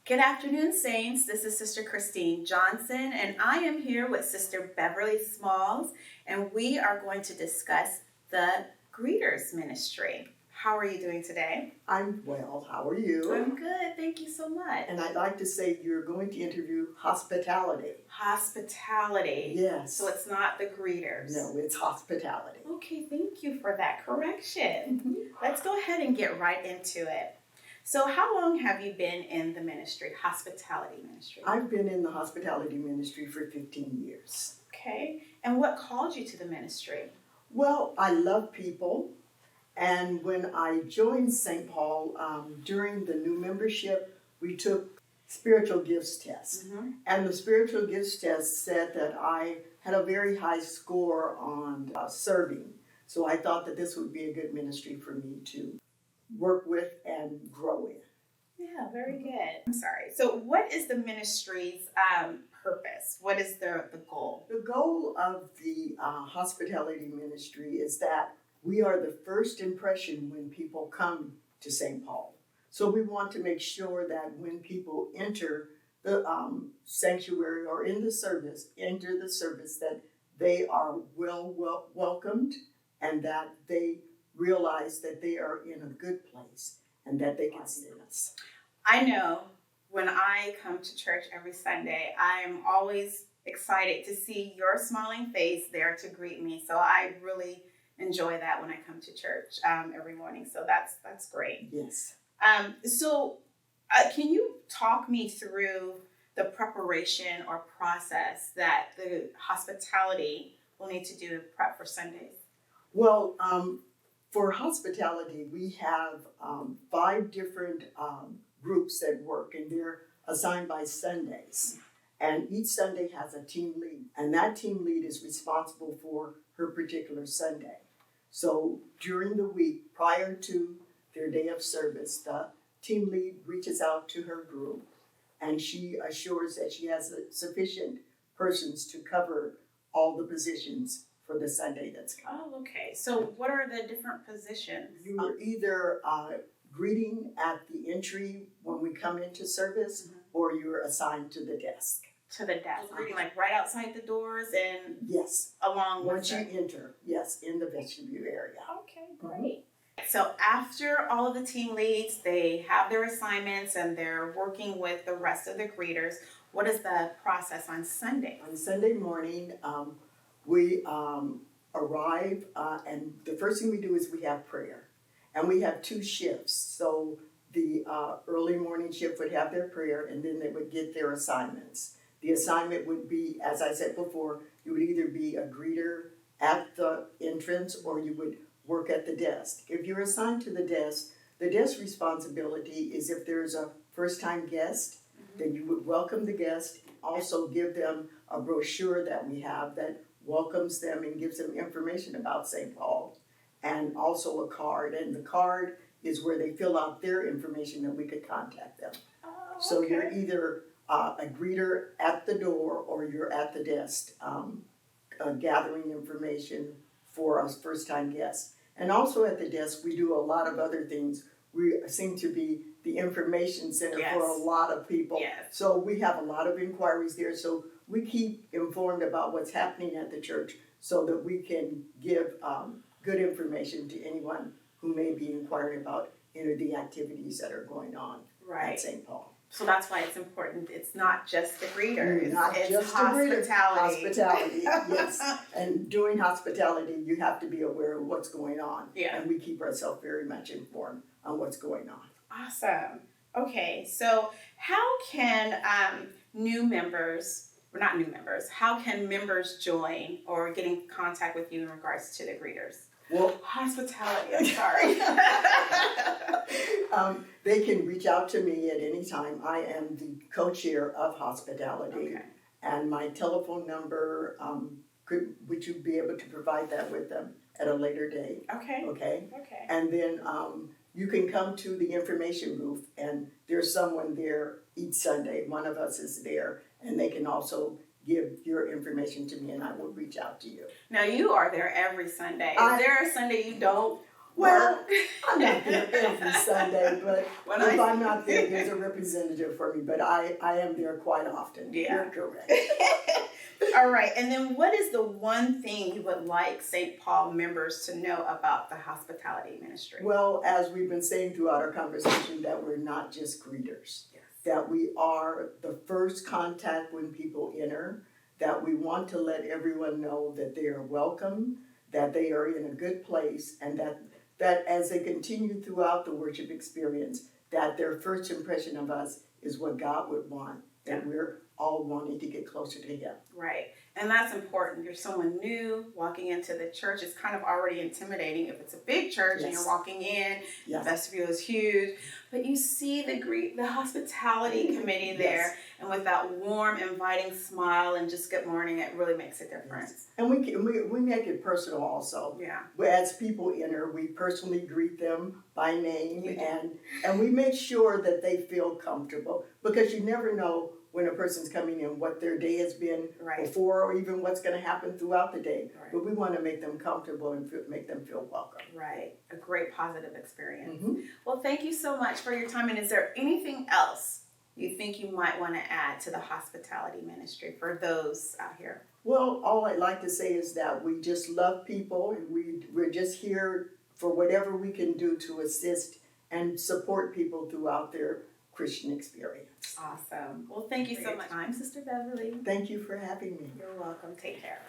Good afternoon, Saints. This is Sister Christine Johnson, and I am here with Sister Beverly Smalls, and we are going to discuss the Greeters Ministry. How are you doing today? I'm well. How are you? I'm good. Thank you so much. And I'd like to say you're going to interview hospitality. Hospitality. Yes. So it's not the greeters. No, it's hospitality. Okay, thank you for that correction. Mm-hmm. Let's go ahead and get right into it. So how long have you been in the ministry, hospitality ministry? I've been in the hospitality ministry for 15 years. Okay. And what called you to the ministry? Well, I love people. And when I joined St. Paul, during the new membership, we took spiritual gifts test. Mm-hmm. And the spiritual gifts test said that I had a very high score on serving. So I thought that this would be a good ministry for me to work with and grow in. Yeah, very good. I'm sorry. So what is the ministry's purpose? What is the goal? The goal of the hospitality ministry is that we are the first impression when people come to St. Paul. So we want to make sure that when people enter the sanctuary or enter the service, that they are well welcomed and that they realize that they are in a good place and that they can see us. I know when I come to church every Sunday, I'm always excited to see your smiling face there to greet me. So I really enjoy that when I come to church every morning. So that's great. Yes. So can you talk me through the preparation or process that the hospitality will need to do to prep for Sundays? Well, for hospitality, we have 5 different groups that work, and they're assigned by Sundays. And each Sunday has a team lead, and that team lead is responsible for her particular Sunday. So during the week, prior to their day of service, the team lead reaches out to her group, and she assures that she has sufficient persons to cover all the positions for the Sunday that's coming. Oh, okay. So what are the different positions? You are either greeting at the entry when we come into service, Mm-hmm. or you're assigned to the desk. To the desk. Greeting like right outside the doors and Yes. along with Once you enter, yes, in the vestibule area. Okay, great. So after all of the team leads, they have their assignments and they're working with the rest of the greeters. What is the process on Sunday? On Sunday morning, we arrive, and the first thing we do is we have prayer. And we have 2 shifts. So the early morning shift would have their prayer, and then they would get their assignments. The assignment would be, as I said before, you would either be a greeter at the entrance or you would work at the desk. If you're assigned to the desk responsibility is if there's a first-time guest, then you would welcome the guest, also give them a brochure that we have that welcomes them and gives them information about St. Paul, and also a card. And the card is where they fill out their information that we could contact them. Oh, okay. So you're either a greeter at the door or you're at the desk gathering information for us first-time guests. And also at the desk, we do a lot of other things. We seem to be the information center Yes. for a lot of people. Yes. So we have a lot of inquiries there. So we keep informed about what's happening at the church so that we can give good information to anyone who may be inquiring about the activities that are going on Right. at St. Paul. So that's why it's important. It's not just the greeters. Not it's just a greeter. hospitality. Hospitality, yes. And doing hospitality, you have to be aware of what's going on. Yeah. And we keep ourselves very much informed on what's going on. Awesome. Okay, so how can how can members join or get in contact with you in regards to the greeters? Well, hospitality, I'm sorry. They can reach out to me at any time. I am the co-chair of hospitality. Okay. And my telephone number, would you be able to provide that with them at a later date? Okay. Okay. Okay. And then you can come to the information booth, and there's someone there each Sunday. One of us is there, and they can also give your information to me, and I will reach out to you. Now, you are there every Sunday. Is there a Sunday you don't Well, I'm not there every Sunday, but When if I- I'm not there, there's a representative for me. But I am there quite often. Yeah. You're correct. All right, and then what is the one thing you would like St. Paul members to know about the hospitality ministry? Well, as we've been saying throughout our conversation, that we're not just greeters, Yes. that we are the first contact when people enter, that we want to let everyone know that they are welcome, that they are in a good place, and that as they continue throughout the worship experience, that their first impression of us is what God would want, that we're all wanting to get closer to Him. Right. And that's important. You're someone new walking into the church. It's kind of already intimidating if it's a big church and you're walking in. The vestibule is huge, but you see the hospitality committee there, and with that warm, inviting smile and just good morning, it really makes a difference. And we make it personal also. Yeah. As people enter, we personally greet them by name, and we make sure that they feel comfortable, because you never know when a person's coming in what their day has been before, or even what's going to happen throughout the day. Right. But we want to make them comfortable and make them feel welcome. Right. A great positive experience. Mm-hmm. Well, thank you so much for your time. And is there anything else you think you might want to add to the hospitality ministry for those out here? Well, all I'd like to say is that we just love people, and we're just here for whatever we can do to assist and support people throughout their Christian experience. Awesome. Well, thank you so much, Sister Beverly. Thank you for having me. You're welcome. Take care.